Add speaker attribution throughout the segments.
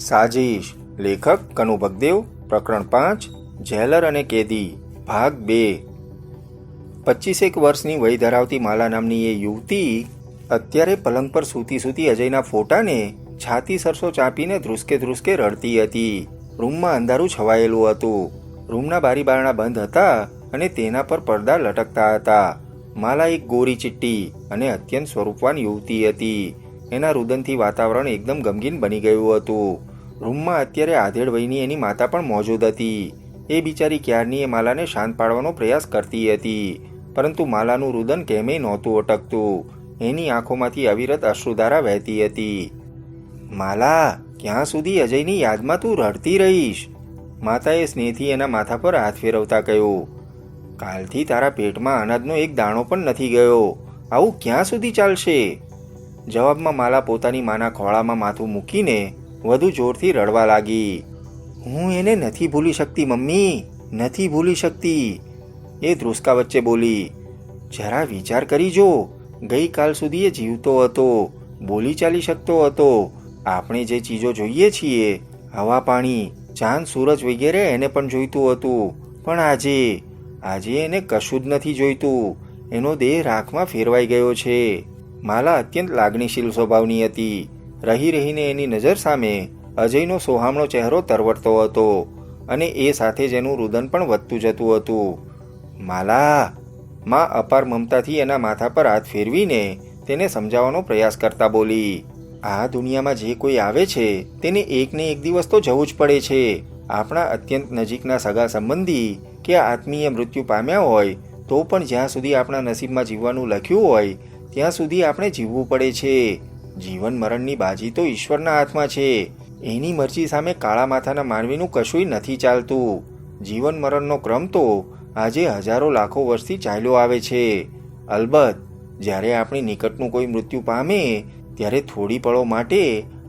Speaker 1: સાજીશ. લેખક કનુ ભગદેવ. પ્રકરણ 5 જેલર અને કેદી. ભાગ 2. 25 વર્ષની વય ધરાવતી માલા નામની એ યુવતી અત્યારે પલંગ પર સૂતી સૂતી અજયના ફોટાને છાતી સરસો ચાંપીને ધ્રુસકે ધ્રુસકે રડતી હતી. રૂમમાં અંધારું છવાયેલું હતું. રૂમના બારી બારણા બંધ હતા અને તેના પર પડદા લટકતા હતા. માલા એક ગોરી ચિટ્ટી અને અત્યંત સ્વરૂપવાન યુવતી હતી. એના રુદનથી વાતાવરણ એકદમ ગમગીન બની ગયું હતું. રૂમમાં અત્યારે આધેડ વયની એની માતા પણ મોજૂદ હતી. એ બિચારી ક્યારની એ માલાને શાંત પાડવાનો પ્રયાસ કરતી હતી, પરંતુ માલાનું રુદન કેમેય નહોતું અટકતું. એની આંખોમાંથી અવિરત અશ્રુધારા વહેતી હતી. માલા, ક્યાં સુધી અજયની યાદમાં તું રડતી રહીશ? માતાએ સ્નેહથી એના માથા પર હાથ ફેરવતા કહ્યું. કાલથી તારા પેટમાં અનાજનો એક દાણો પણ નથી ગયો. આવું ક્યાં સુધી ચાલશે? જવાબમાં માલા પોતાની માના ખોળામાં માથું મૂકીને વધુ જોરથી રડવા લાગી. હું એને નથી ભૂલી શકતી મમ્મી, નથી ભૂલી શકતી, એ ધ્રુસકા વચ્ચે બોલી. જરા વિચાર કરી જો, ગઈકાલ સુધી એ જીવતો હતો, બોલી ચાલી શકતો હતો. આપણે જે ચીજો જોઈએ છીએ, હવા પાણી, ચાંદ સૂરજ વગેરે એને પણ જોઈતું હતું, પણ આજે એને કશું જ નથી જોઈતું. એનો દેહ રાખમાં ફેરવાઈ ગયો છે. માલા અત્યંત લાગણીશીલ સ્વભાવની હતી. રહી રહીને એની નજર સામે અજયનો સોહામણો ચહેરો તરવડતો હતો અને એ સાથે જ એનું રુદન પણ વધતું જતું હતું. માલા, માં અપાર મમતાથી એના માથા પર હાથ ફેરવીને તેને સમજાવવાનો પ્રયાસ કરતા બોલી. આ દુનિયામાં જે કોઈ આવે છે તેને એકને એક દિવસ તો જવું જ પડે છે. આપણા અત્યંત નજીકના સગા સંબંધી કે આત્મીય મૃત્યુ પામ્યા હોય તો પણ જ્યાં સુધી આપણા નસીબમાં જીવવાનું લખ્યું હોય ત્યાં સુધી આપણે જીવવું પડે છે. જીવન મરણની બાજી તો ઈશ્વરના હાથમાં છે. એની મરજી સામે કાળા માથાના માનવીનું કશુંય નથી ચાલતું. જીવન મરણનો ક્રમ તો આજે હજારો લાખો વર્ષથી ચાલ્યો આવે છે. અલબત્ત જ્યારે આપણી નિકટનું કોઈ મૃત્યુ પામે ત્યારે થોડી પળો માટે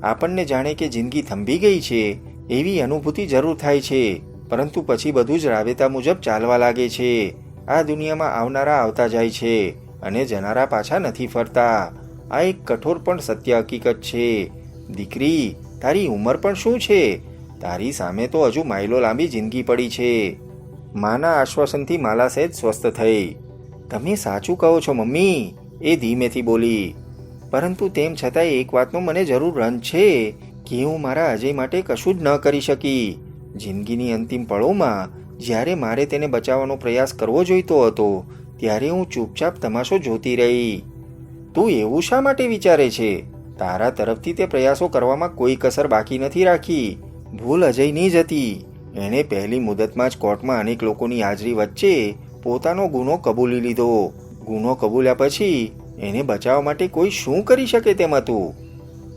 Speaker 1: આપણને જાણે કે જિંદગી થંભી ગઈ છે એવી અનુભૂતિ જરૂર થાય છે, પરંતુ પછી બધું જ રાબેતા મુજબ ચાલવા લાગે છે. આ દુનિયામાં આવનારા આવતા જાય છે અને જનારા પાછા નથી ફરતા. આ એક કઠોર પણ સત્ય હકીકત છે. દીકરી, તારી ઉંમર પણ શું છે? તારી સામે તો હજુ માઇલો લાંબી જિંદગી પડી છે. માના આશ્વાસનથી માલા સહેજ સ્વસ્થ થઈ. તમે સાચું કહો છો મમ્મી, એ ધીમેથી બોલી. પરંતુ તેમ છતાં એક વાતનો મને જરૂર રંજ છે કે હું મારા અજય માટે કશું જ ન કરી શકી. જિંદગીની અંતિમ પળોમાં જ્યારે મારે તેને બચાવવાનો પ્રયાસ કરવો જોઈતો હતો ત્યારે હું ચૂપચાપ તમાશો જોતી રહી. તું એવું શા માટે વિચારે છે? તારા તરફથી તે પ્રયાસો કરવામાં કોઈ કસર બાકી નથી રાખી. ભૂલ અજયની જ હતી. એણે પહેલી મુદતમાં જ કોર્ટમાં અનેક લોકોની હાજરી વચ્ચે પોતાનો ગુનો કબૂલી લીધો. ગુનો કબૂલ્યા પછી એને બચાવવા માટે કોઈ શું કરી શકે તેમ હતું.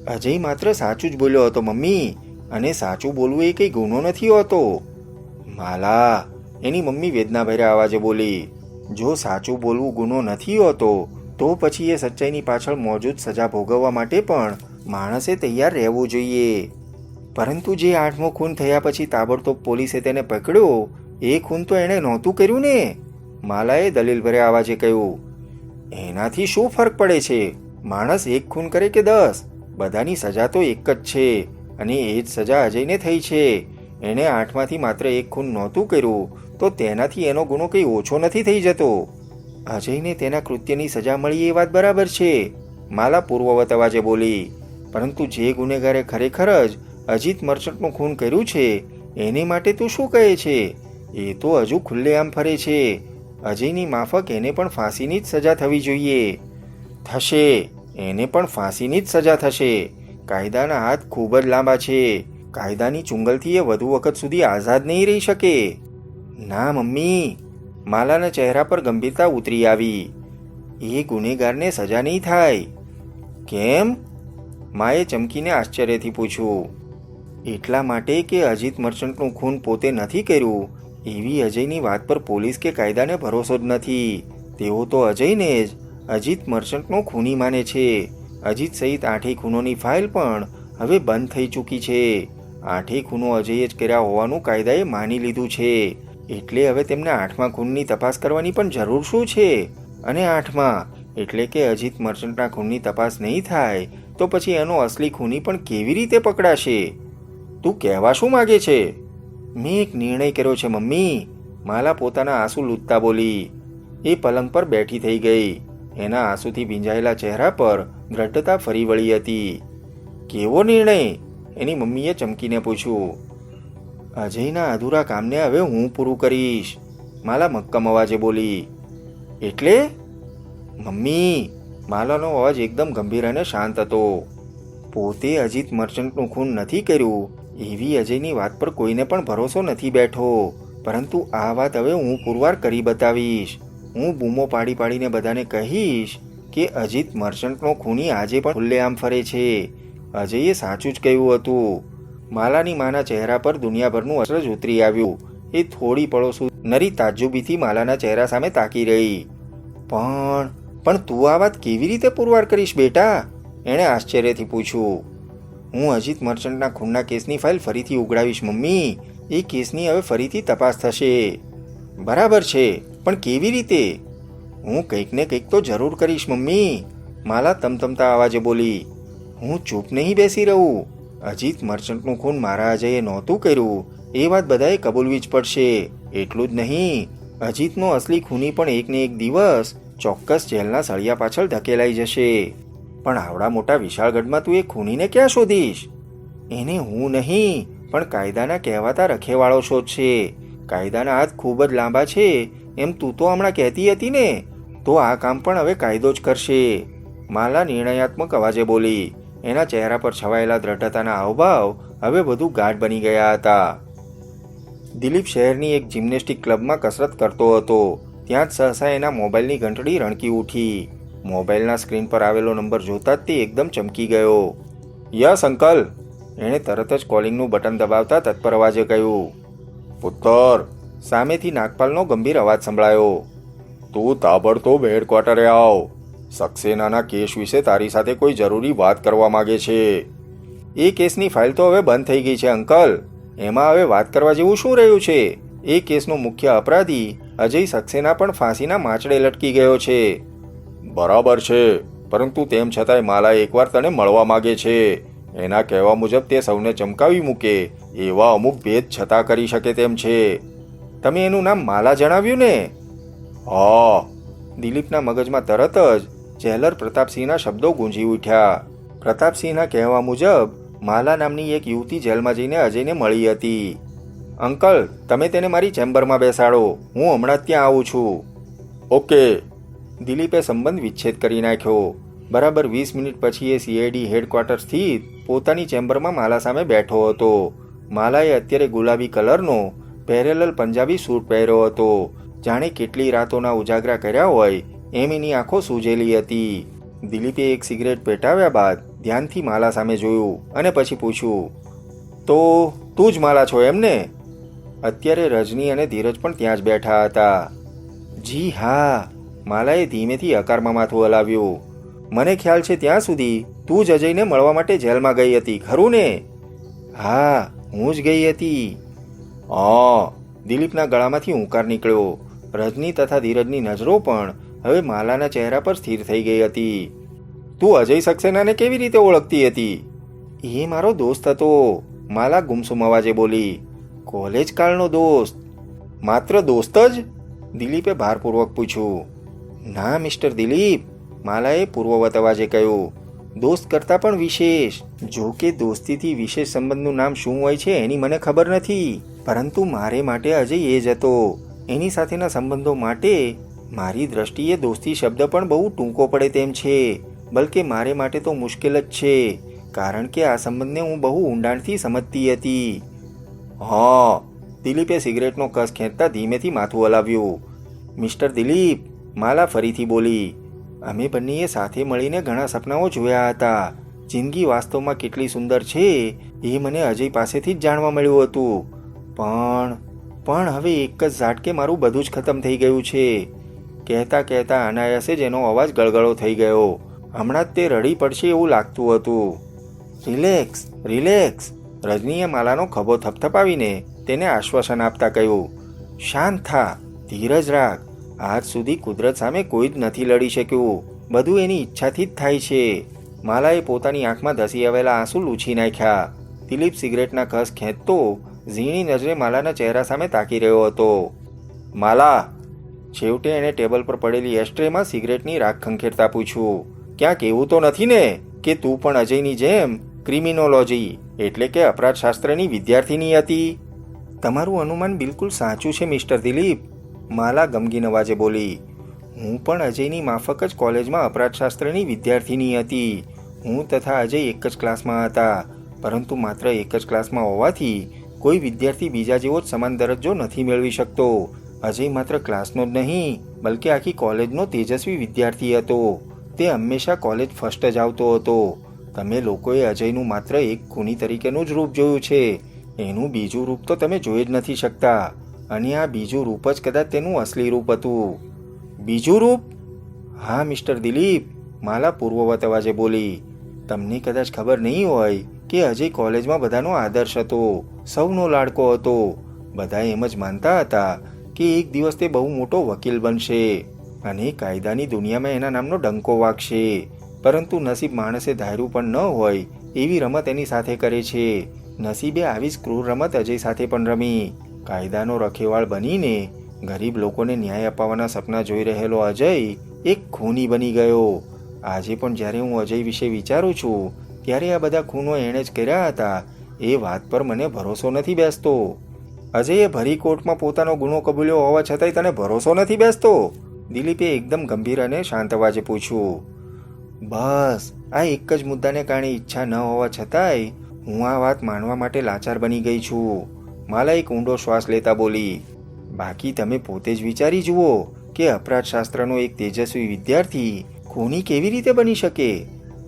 Speaker 1: અજય માત્ર સાચું જ બોલ્યો હતો મમ્મી, અને સાચું બોલવું એ કંઈ ગુનો નથી હોતો. માલા, એની મમ્મી વેદનાભર્યા અવાજે બોલી. જો સાચું બોલવું ગુનો નથી હોતો તો પછી એ સચ્ચાઈની પાછળ મોજૂદ સજા ભોગવવા માટે પણ માણસે તૈયાર રહેવું જોઈએ. પરંતુ જે 8મો ખૂન થયા પછી તાબડતોબ પોલીસે તેને પકડ્યો, એ ખૂન તો એણે નહોતું કર્યું ને, માલાએ દલીલભર્યા અવાજે કહ્યું. એનાથી શું ફરક પડે છે? માણસ એક ખૂન કરે કે 10, બધાની સજા તો એક જ છે, અને એ જ સજા અજયને થઈ છે. એણે 8માંથી માત્ર એક ખૂન નહોતું કર્યું તો તેનાથી એનો ગુનો કંઈ ઓછો નથી થઈ જતો. અજયને તેના કૃત્યની સજા મળી એ વાત બરાબર છે, માલા પૂર્વવત અવાજે બોલી. પરંતુ જે ગુનેગારે ખરેખર જ અજીત મર્ચન્ટનું ખૂન કર્યું છે એને માટે તું શું કહે છે? એ તો હજુ ખુલ્લેઆમ ફરે છે. અજયની માફક એને પણ ફાંસીની જ સજા થવી જોઈએ. થશે, એને પણ ફાંસીની જ સજા થશે. કાયદાના હાથ ખૂબ જ લાંબા છે. કાયદાની ચુંગલથી એ વધુ વખત સુધી આઝાદ નહીં રહી શકે. ના મમ્મી, માલાના ચહેરા પર ગંભીરતા ઉતરી આવી. એ ગુનેગારને સજા નહીં થાય. કેમ? માએ ચમકીને આશ્ચર્યથી પૂછ્યું. એટલા માટે કે અજીત મર્ચન્ટનું ખૂન પોતે નથી કર્યું એવી અજયની વાત પર પોલીસ કે કાયદાને ભરોસો જ નથી. તેઓ તો અજયને જ અજીત મર્ચન્ટનો ખૂની માને છે. અજીત સહિત 8 ખૂનોની ફાઇલ પણ હવે બંધ થઈ ચૂકી છે. 8 ખૂનો અજયે જ કર્યા હોવાનું કાયદાએ માની લીધું છે. એટલે હવે તેમને 8મા ખૂનની તપાસ કરવાની પણ જરૂર શું છે? અને 8મા એટલે કે અજીત મર્ચન્ટના ખૂનની તપાસ નહીં થાય તો પછી એનો અસલી ખૂની પણ કેવી રીતે પકડાશે? તું કહેવા શું માગે છે? મેં એક નિર્ણય કર્યો છે મમ્મી, માલા પોતાના આંસુ લૂંટતા બોલી. એ પલંગ પર બેઠી થઈ ગઈ. એના આંસુથી ભીંજાયેલા ચહેરા પર દ્રઢતા ફરી વળી હતી. કેવો નિર્ણય? એની મમ્મીએ ચમકીને પૂછ્યું. અજયના અધૂરા કામને હવે હું પૂરું કરીશ, માલા મક્કમ અવાજે બોલી. એટલે? મમ્મી, માલાનો અવાજ એકદમ ગંભીર અને શાંત હતો. પોતે અજીત મર્ચન્ટનું ખૂન નથી કર્યું એવી અજયની વાત પર કોઈને પણ ભરોસો નથી બેઠો, પરંતુ આ વાત હવે હું પુરવાર કરી બતાવીશ. હું બૂમો પાડી પાડીને બધાને કહીશ કે અજીત મર્ચન્ટનો ખૂની આજે પણ ખુલ્લેઆમ ફરે છે. અજયે સાચું જ કહ્યું હતું. માલાની માના ચહેરા પર દુનિયાભરનું અસર જ ઉતરી આવ્યું. એ થોડી પળો સુધી નરી તાજ્જુબીથી માલાના ચહેરા સામે તાકી રહી. પણ તું આ વાત કેવી રીતે પુરવાર કરીશ બેટા? એણે આશ્ચર્યથી પૂછ્યું. હું અજીત મર્ચન્ટના ખૂનના કેસની ફાઇલ ફરીથી ઉઘડાવીશ મમ્મી. એ કેસની હવે ફરીથી તપાસ થશે. બરાબર છે, પણ કેવી રીતે? હું કંઈક ને કંઈક તો જરૂર કરીશ મમ્મી, માલા તમતમતા અવાજે બોલી. હું ચૂપ નહીં બેસી રહું. અજીત મર્ચન્ટનું ખૂન મારા અજયે નહોતું કર્યું એ વાત બધાએ કબૂલવી જ પડશે. એટલું જ નહીં, અજીતનો અસલી ખૂની પણ એકને એક દિવસ ચોક્કસ જેલના સળિયા પાછળ ધકેલાઈ જશે. પણ આવડા મોટા વિશાળગઢમાં તું એ ખૂનીને ક્યાં શોધીશ? એને હું નહીં, પણ કાયદાના કહેવાતા રખેવાળો શોધશે. કાયદાના હાથ ખૂબ જ લાંબા છે એમ તું તો હમણાં કહેતી હતી ને, તો આ કામ પણ હવે કાયદો જ કરશે, માલા નિર્ણયાત્મક અવાજે બોલી. એના ચહેરા પર છવાયેલા દ્રઢતાના હાવભાવ હવે વધુ ગાઢ બની ગયા હતા. દિલીપ શહેરની એક જિમ્નેસ્ટિક ક્લબમાં કસરત કરતો હતો. ત્યાં જ સહસા એના મોબાઈલની ઘંટડી રણકી ઉઠી. મોબાઈલના સ્ક્રીન પર આવેલો નંબર જોતા જ તે એકદમ ચમકી ગયો. યસ અંકલ, એણે તરત જ કોલિંગનું બટન દબાવતા તત્પર અવાજે કહ્યું. પુત્ર, સામેથી નાગપાલનો ગંભીર અવાજ સંભળાયો. તું તાબડતોબ હેડક્વાર્ટરે આવ. સક્સેનાના કેસ વિશે તારી સાથે કોઈ જરૂરી વાત કરવા માંગે છે. એ કેસની ફાઇલ તો હવે બંધ થઈ ગઈ છે અંકલ. એમાં હવે વાત કરવા જેવું શું રહ્યું છે? એ કેસનો મુખ્ય અપરાધી અજય સક્સેના પણ ફાંસીના માચડે લટકી ગયો છે. બરાબર છે, પરંતુ તેમ છતાંય માલા એકવાર તને મળવા માંગે છે. એના કહેવા મુજબ તે સૌને ચમકાવી મૂકે એવા અમુક ભેદ છતાં કરી શકે તેમ છે. તમે એનું નામ માલા જણાવ્યું ને? હા. દિલીપના મગજમાં તરત જ જેલર પ્રતાપસિંહના શબ્દો ગુંજી ઉઠ્યા. પ્રતાપસિંહના કહેવા મુજબ માલા નામની એક યુવતી જેલમાં જઈને અજયને મળી હતી. અંકલ, તમે તેને મારી ચેમ્બરમાં બેસાડો, હું હમણાં જ ત્યાં આવું છું. ઓકે. દિલીપે સંબંધ વિચ્છેદ કરી નાખ્યો. બરાબર 20 મિનિટ પછી એ સીઆઈડી હેડક્વાર્ટર સ્થિત પોતાની ચેમ્બરમાં માલા સામે બેઠો હતો. માલાએ અત્યારે ગુલાબી કલરનો પેરેલલ પંજાબી સૂટ પહેર્યો હતો. જાણે કેટલી રાતોના ઉજાગરા કર્યા હોય એમ એની આંખો સૂજેલી હતી. દિલીપે એક સિગરેટ પેટાવ્યા બાદ ધ્યાનથી માલા સામે જોયું અને પછી પૂછ્યું. તો તું જ માલા છો એમને? અત્યારે રજની અને ધીરજ પણ ત્યાં જ બેઠા હતા. જી હા, માલાએ ધીમેથી હકારમાં માથું હલાવ્યું. મને ખ્યાલ છે ત્યાં સુધી તું જ અજયને મળવા માટે જેલમાં ગઈ હતી, ખરું ને? હા, હું જ ગઈ હતી. હા. દિલીપના ગળામાંથી હુંકાર નીકળ્યો. રજની તથા ધીરજની નજરો પણ હવે માલાના ચહેરા પર સ્થિર થઈ ગઈ હતી. તું અજય સક્સેનાને કેવી રીતે ઓળખતી હતી? એ મારો દોસ્ત હતો, માલા ગુમસુમ અવાજે બોલી. કોલેજ કાળનો દોસ્ત? માત્ર દોસ્ત જ? દિલીપે ભારપૂર્વક પૂછ્યું. ના મિસ્ટર દિલીપ, માલાએ પૂર્વવત અવાજે કહ્યું. દોસ્ત કરતાં પણ વિશેષ. જો કે દોસ્તીથી વિશેષ સંબંધનું નામ શું હોય છે એની મને ખબર નથી, પરંતુ મારે માટે અજય એ જ હતો. એની સાથેના સંબંધો માટે મારી દ્રષ્ટિએ દોસ્તી શબ્દ પણ બહુ ટૂંકો પડે તેમ છે. બલકે મારે માટે તો મુશ્કેલ જ છે, કારણ કે આ સંબંધને હું બહુ ઊંડાણથી સમજતી હતી. હા. દિલીપે સિગરેટનો કસ ખેંચતા ધીમેથી માથું હલાવ્યું. મિસ્ટર દિલીપ, માલા ફરીથી બોલી. અમે બંનેએ સાથે મળીને ઘણા સપનાઓ જોયા હતા. જિંદગી વાસ્તવમાં કેટલી સુંદર છે એ મને અજય પાસેથી જ જાણવા મળ્યું હતું. પણ હવે એક જ ઝાટકે મારું બધું જ ખતમ થઈ ગયું છે. કહેતા કહેતા અનાયાસે જ એનો અવાજ ગળગળો થઈ ગયો. હમણાં જ તે રડી પડશે એવું લાગતું હતું. Relax, relax. રજનીએ માલાનો ખભો થપથપાવીને તેને આશ્વાસન આપતા કહ્યું. શાંત થા, ધીરજ રાખ. આજ સુધી કુદરત સામે કોઈ જ નથી લડી શક્યું. બધું એની ઈચ્છાથી જ થાય છે. માલાએ પોતાની આંખમાં ધસી આવેલા આંસુ લૂછી નાખ્યા. દિલીપ સિગરેટના ઘસ ખેંચતો ઝીણી નજરે માલાના ચહેરા સામે તાકી રહ્યો હતો. માલા, છેવટે એણે ટેબલ પર પડેલી એસ્ટ્રેમાં સિગરેટની રાખ ખંખેરતા પૂછ્યું, ક્યાંક એવું તો નથી ને કે તું પણ અજયની જેમ ક્રિમિનોલોજી એટલે કે અપરાધશાસ્ત્રની વિદ્યાર્થીની હતી? તમારું અનુમાન બિલકુલ સાચું છે મિસ્ટર દિલીપ, માલા ગમગીન અવાજે બોલી. હું પણ અજયની માફક જ કોલેજમાં અપરાધશાસ્ત્રની વિદ્યાર્થીની હતી. હું તથા અજય એક જ ક્લાસમાં હતા, પરંતુ માત્ર એક જ ક્લાસમાં હોવાથી કોઈ વિદ્યાર્થી બીજા જેવો જ સમાન દરજ્જો નથી મેળવી શકતો. અજય માત્ર ક્લાસનો જ નહીં, બલકે આખી કોલેજનો તેજસ્વી વિદ્યાર્થી હતો. તે હંમેશા કોલેજ ફર્સ્ટ જ આવતો હતો. તમે લોકોએ અજયનું માત્ર એક ખૂની તરીકેનું જ રૂપ જોયું છે. એનું બીજું રૂપ તો તમે જોઈ જ નથી શકતા, અને આ બીજું રૂપ જ કદાચ તેનું અસલી રૂપ હતું. બીજું રૂપ? હા મિસ્ટર દિલીપ, માલા પૂર્વવત અવાજે બોલી. તમને કદાચ ખબર નહીં હોય કે અજય કોલેજમાં બધાનો આદર્શ હતો, સૌનો લાડકો હતો. બધા એમ જ માનતા હતા કે એક દિવસ તે બહુ મોટો વકીલ બનશે અને કાયદાની દુનિયામાં એના નામનો ડંકો વાગશે. પરંતુ નસીબ માણસે ધાર્યું પણ ન હોય એવી રમત એની સાથે કરે છે. નસીબે આવી જ ક્રૂર રમત અજય સાથે પણ રમી. કાયદાનો રખેવાળ બનીને ગરીબ લોકોને ન્યાય અપાવવાના સપના જોઈ રહેલો અજય એક ખૂની બની ગયો. આજે પણ જ્યારે હું અજય વિશે વિચારું છું ત્યારે આ બધા ખૂનો એણે જ કર્યા હતા એ વાત પર મને ભરોસો નથી બેસતો. અજયે ભરી કોર્ટમાં પોતાનો ગુનો કબૂલ્યો હોવા છતાંય તને ભરોસો નથી બેસતો? દિલીપે એકદમ ગંભીર અને શાંત અવાજે પૂછ્યું. બસ આ એક જ મુદ્દાને કારણે ઈચ્છા ન હોવા છતાંય હું આ વાત માનવા માટે લાચાર બની ગઈ છું, માલા એક ઊંડો શ્વાસ લેતા બોલી. બાકી તમે પોતે જ વિચારી જુઓ કે અપરાધશાસ્ત્રનો એક તેજસ્વી વિદ્યાર્થી ખૂની કેવી રીતે બની શકે?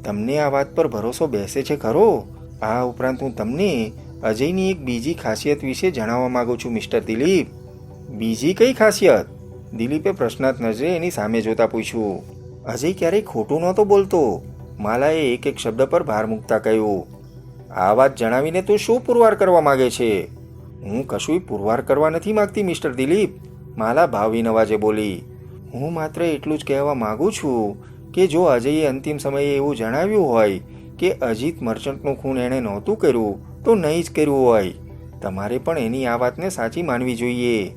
Speaker 1: તમને આ વાત પર ભરોસો બેસે છે ખરો? આ ઉપરાંત હું તમને અજયની એક બીજી ખાસિયત વિશે જણાવવા માંગુ છું મિસ્ટર દિલીપ. બીજી કઈ ખાસિયત? દિલીપે પ્રશ્નાર્થ નજરે એની સામે જોતા પૂછ્યું. અજય ક્યારેય ખોટું નહોતો બોલતો, માલાએ એક એક શબ્દ પર ભાર મૂકતા કહ્યું. આ વાત જણાવીને તું શું પુરવાર કરવા માંગે છે? હું કશુંય પુરવાર કરવા નથી માંગતી મિસ્ટર દિલીપ, માલા ભાવહીન અવાજે બોલી. હું માત્ર એટલું જ કહેવા માંગુ છું કે જો અજયે અંતિમ સમયે એવું જણાવ્યું હોય કે અજીત મર્ચન્ટનું ખૂન એણે નહોતું કર્યું તો નહીં જ કર્યું હોય. તમારે પણ એની આ વાતને સાચી માનવી જોઈએ.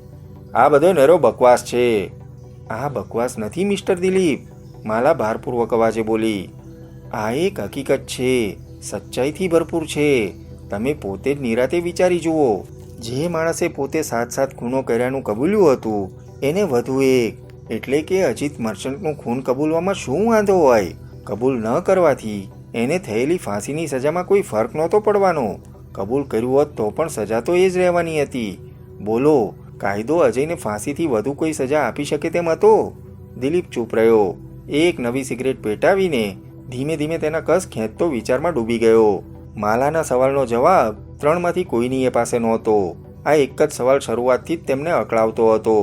Speaker 1: આ બધો નેરો બકવાસ છે. આ બકવાસ નથી મિસ્ટર દિલીપ, માલા ભારપૂર્વક અવાજે બોલી. આ એક હકીકત છે, સચ્ચાઈથી ભરપૂર છે. તમે પોતે જ નિરાતે વિચારી જુઓ. જે માણસે પોતે સાત ખૂનો કર્યાનું કબૂલ્યું હતું એને વધુ એક એટલે કે અજીત મર્ચન્ટનું ખૂન કબૂલવામાં શું વાંધો હોય? કબૂલ ન કરવાથી એને થયેલી ફાંસીની સજામાં કોઈ ફરક નહોતો પડવાનો. કબૂલ કર્યું હોત તો પણ સજા તો એ જ રહેવાની હતી. બોલો, કાયદો અજયને ફાંસીથી વધુ કોઈ સજા આપી શકે તેમ હતો? દિલીપ ચૂપ રહ્યો. એક નવી સિગરેટ પેટાવીને ધીમે ધીમે તેના કસ ખેંચતો વિચારમાં ડૂબી ગયો. માલાના સવાલનો જવાબ ત્રણમાંથી કોઈની એ પાસે નહોતો. આ એક જ સવાલ શરૂઆતથી જ તેમને અકળાવતો હતો.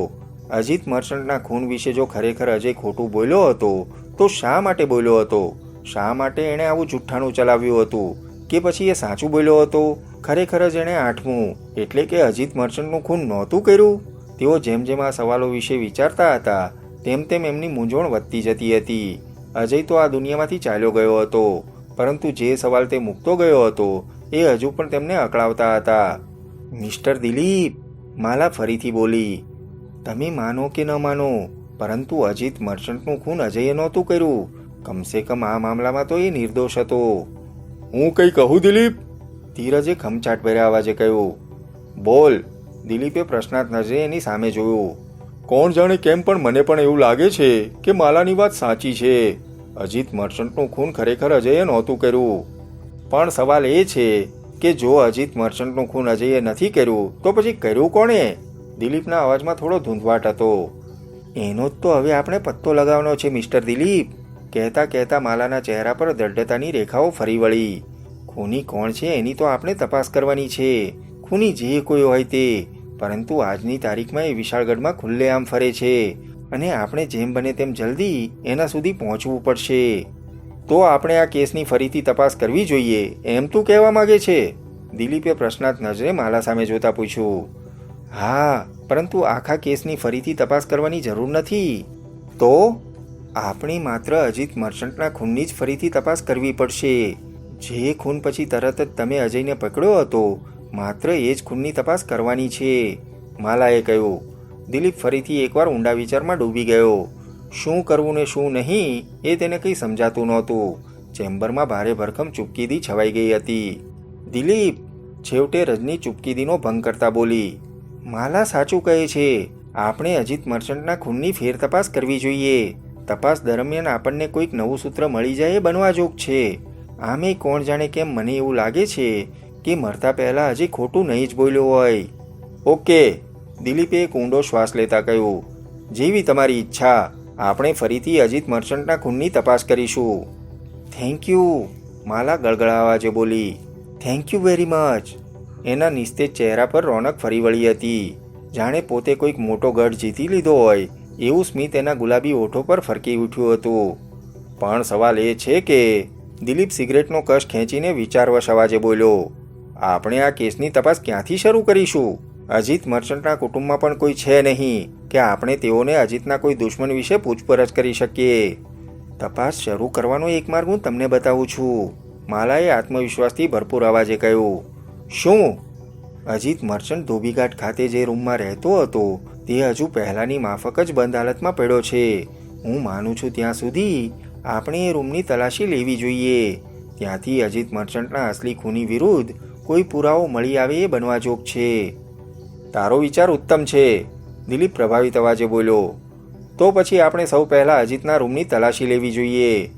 Speaker 1: અજીત મર્ચન્ટના ખૂન વિશે જો ખરેખર અજય ખોટું બોલ્યો હતો તો શા માટે બોલ્યો હતો? શા માટે એણે આવું જુઠ્ઠાણું ચલાવ્યું હતું? કે પછી એ સાચું બોલ્યો હતો? ખરેખર જ એણે આઠમું એટલે કે અજીત મર્ચન્ટનું ખૂન નહોતું કર્યું? તેઓ જેમ જેમ આ સવાલો વિશે વિચારતા હતા તેમ તેમ એમની મૂંઝવણ વધતી જતી હતી. અજય તો આ દુનિયામાંથી ચાલ્યો ગયો હતો, પરંતુ જે સવાલ તે મૂકતો ગયો હતો એ હજુ પણ તેમને અકળાવતા હતા. મિસ્ટર દિલીપ, માલા ફરીથી બોલી. તમે માનો કે ન માનો, પરંતુ અજીત મર્ચન્ટનું ખૂન અજયે નહોતું કર્યું. કમસે કમ આ મામલામાં તો એ નિર્દોષ હતો. હું કંઈ કહું દિલીપ? ધીરજે ખમચાટ ભર્યા અવાજે કહ્યું. બોલ, દિલીપે પ્રશ્નાર્થ નજરે એની સામે જોયું. કોણ જાણે કેમ પણ મને પણ એવું લાગે છે કે માલાની વાત સાચી છે. અજીત મર્ચન્ટનું ખૂન ખરેખર અજયે નહોતું કર્યું. પણ સવાલ એ છે કે જો અજીત મર્ચન્ટનું ખૂન અજયે નથી કર્યું તો પછી કર્યું કોણે? દિલીપના અવાજમાં થોડો ધૂંધવાટ હતો. એનો જ તો હવે આપણે પત્તો લગાવવાનો છે મિસ્ટર દિલીપ. કહેતા કહેતા માલાના ચહેરા પર દૃઢતાની રેખાઓ ફરી વળી. ખૂની કોણ છે એની તો આપણે તપાસ કરવાની છે. ખૂની જે કોઈ હોય તે, પરંતુ આજની તારીખમાં એ વિશાળગઢમાં ખુલ્લેઆમ ફરે છે અને આપણે જેમ બને તેમ જલ્દી એના સુધી પહોંચવું પડશે. તો આપણે આ કેસની ફરીથી તપાસ કરવી જોઈએ એમ તું કહેવા માંગે છે? દિલીપે પ્રશ્નાર્થ નજરે માલા સામે જોતા પૂછ્યું. હા, પરંતુ આખા કેસની ફરીથી તપાસ કરવાની જરૂર નથી. તો આપણે માત્ર અજીત મર્ચન્ટના ખૂનની જ ફરીથી તપાસ કરવી પડશે. જે ખૂન પછી તરત જ તમે અજયને પકડ્યો હતો, માત્ર એ જ ખૂનની તપાસ કરવાની છે, માલાએ કહ્યું. દિલીપ ફરીથી એકવાર ઊંડા વિચારમાં ડૂબી ગયો. શું કરવું ને શું નહીં એ તેને કંઈ સમજાતું નહોતું. ચેમ્બરમાં ભારે ભરખમ ચૂપકીદી છવાઈ ગઈ હતી. દિલીપ, છેવટે રજની ચૂપકીદીનો ભંગ કરતા બોલી. માલા સાચું કહે છે. આપણે અજીત મર્ચન્ટના ખૂનની ફેર તપાસ કરવી જોઈએ. તપાસ દરમિયાન આપણને કોઈક નવું સૂત્ર મળી જાય એ બનવા જોગ છે. આમે કોણ જાણે કેમ મને એવું લાગે છે કે મરતા પહેલાં હજી ખોટું નહીં જ બોલ્યો હોય. ઓકે, દિલીપે એક ઊંડો શ્વાસ લેતા કહ્યું. જેવી તમારી ઈચ્છા. આપણે ફરીથી અજીત મર્ચન્ટના ખૂનની તપાસ કરીશું. થેન્ક યુ, માલા ગળગળા અવાજે બોલી. Thank you very much. એના નિસ્તેજ ચહેરા પર રોનક ફરી વળી હતી. જાણે પોતે કોઈક મોટો ગઢ જીતી લીધો હોય એવું સ્મિત એના ગુલાબી ઓઠો પર ફરકી ઉઠ્યું હતું. પણ સવાલ એ છે કે, દિલીપ સિગરેટનો કશ ખેંચીને વિચારવશ અવાજે બોલ્યો, આપણે આ કેસની તપાસ ક્યાંથી શરૂ કરીશું? અજીત મર્ચન્ટના કુટુંબમાં પણ કોઈ છે નહીં કે આપણે તેઓને અજીતના કોઈ દુશ્મન વિશે પૂછપરછ કરી શકીએ. તપાસ શરૂ કરવાનો એક માર્ગ હું તમને બતાવું છું, માલાએ આત્મવિશ્વાસથી ભરપૂર અવાજે કહ્યું. શું? અજીત મર્ચન્ટ ધોબીઘાટ ખાતે જે રૂમમાં રહેતો હતો તે હજુ પહેલાંની માફક જ બંધ હાલતમાં પડ્યો છે. હું માનું છું ત્યાં સુધી આપણે એ રૂમની તલાશી લેવી જોઈએ. ત્યાંથી અજીત મર્ચન્ટના અસલી ખૂની વિરુદ્ધ કોઈ પુરાવો મળી આવે એ બનવા જોગ છે. તારો વિચાર ઉત્તમ છે, દિલીપ પ્રભાવિત અવાજે બોલ્યો. તો પછી આપણે સૌ પહેલાં અજીતના રૂમની તલાશી લેવી જોઈએ.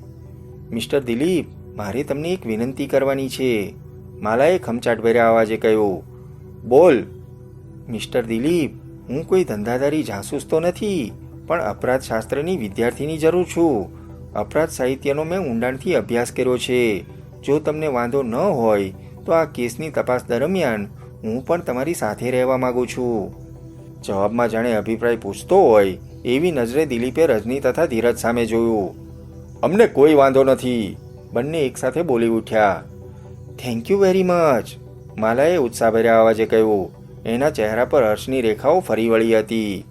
Speaker 1: મિસ્ટર દિલીપ, મારે તમને એક વિનંતી કરવાની છે, માલાએ ખમચાટભર્યા અવાજે કહ્યું. બોલ. મિસ્ટર દિલીપ, હું કોઈ ધંધાદારી જાસૂસ તો નથી, પણ અપરાધશાસ્ત્રની વિદ્યાર્થીની જરૂર છું. અપરાધ સાહિત્યનો મેં ઊંડાણથી અભ્યાસ કર્યો છે. જો તમને વાંધો ન હોય તો આ કેસની તપાસ દરમિયાન હું પણ તમારી સાથે રહેવા માગું છું. જવાબમાં જાણે અભિપ્રાય પૂછતો હોય એવી નજરે દિલીપે રજની તથા ધીરજ સામે જોયું. અમને કોઈ વાંધો નથી, બંને એકસાથે બોલી ઉઠ્યા. થેન્ક યુ વેરી મચ, માલાએ ઉત્સાહભર્યા અવાજે કહ્યું. એના ચહેરા પર હર્ષની રેખાઓ ફરી વળી હતી.